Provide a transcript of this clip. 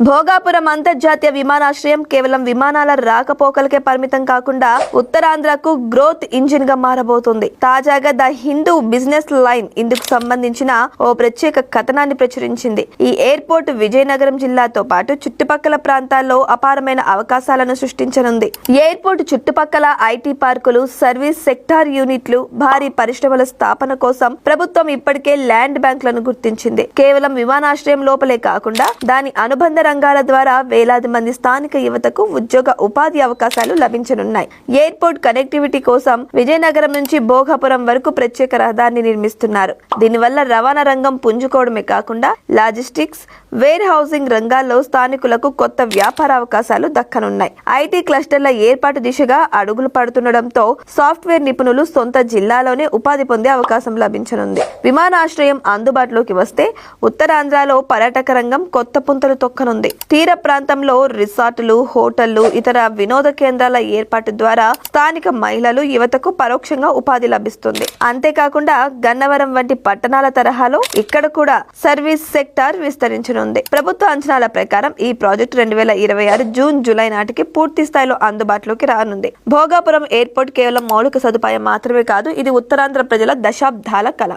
భోగాపురం అంతర్జాతీయ విమానాశ్రయం కేవలం విమానాల రాకపోకలకే పరిమితం కాకుండా ఉత్తరాంధ్రకు గ్రోత్ ఇంజిన్ గా మారబోతోంది. తాజాగా ద హిందూ బిజినెస్ లైన్ ఇందుకు సంబంధించిన ఓ ప్రత్యేక కథనాన్ని ప్రచురించింది. ఈ ఎయిర్పోర్ట్ విజయనగరం జిల్లాతో పాటు చుట్టుపక్కల ప్రాంతాల్లో అపారమైన అవకాశాలను సృష్టించనుంది. ఎయిర్పోర్ట్ చుట్టుపక్కల ఐటీ పార్కులు, సర్వీస్ సెక్టార్ యూనిట్లు, భారీ పరిశ్రమల స్థాపన కోసం ప్రభుత్వం ఇప్పటికే ల్యాండ్ బ్యాంకులను గుర్తించింది. కేవలం విమానాశ్రయం లోపలే కాకుండా దాని అనుబంధ రంగాల ద్వారా వేలాది మంది స్థానిక యువతకు ఉద్యోగ ఉపాధి అవకాశాలు లభించనున్నాయి. ఎయిర్పోర్ట్ కనెక్టివిటీ కోసం విజయనగరం నుంచి భోగాపురం వరకు ప్రత్యేక రహదారిని నిర్మిస్తున్నారు. దీనివల్ల రవాణా రంగం పుంజుకోవడమే కాకుండా లాజిస్టిక్స్, వేర్ హౌసింగ్ రంగాల్లో స్థానికులకు కొత్త వ్యాపార అవకాశాలు దక్కనున్నాయి. ఐటీ క్లస్టర్ల ఏర్పాటు దిశగా అడుగులు పడుతుండటంతో సాఫ్ట్వేర్ నిపుణులు సొంత జిల్లాలోనే ఉపాధి పొందే అవకాశం లభించనుంది. విమానాశ్రయం అందుబాటులోకి వస్తే ఉత్తరాంధ్రలో పర్యాటక రంగం కొత్త పుంతలు తొక్కనుంది. తీర ప్రాంతంలో రిసార్టులు, హోటళ్లు, ఇతర వినోద కేంద్రాల ఏర్పాటు ద్వారా స్థానిక మహిళలు, యువతకు పరోక్షంగా ఉపాధి లభిస్తుంది. అంతేకాకుండా గన్నవరం వంటి పట్టణాల తరహాలో ఇక్కడ కూడా సర్వీస్ సెక్టార్ విస్తరించనుంది. ప్రభుత్వ అంచనాల ప్రకారం ఈ ప్రాజెక్టు 2026 జూన్, జూలై నాటికి పూర్తి స్థాయిలో అందుబాటులోకి రానుంది. భోగాపురం ఎయిర్పోర్ట్ కేవలం మౌలిక సదుపాయం మాత్రమే కాదు, ఇది ఉత్తరాంధ్ర ప్రజల దశాబ్దాల కళ.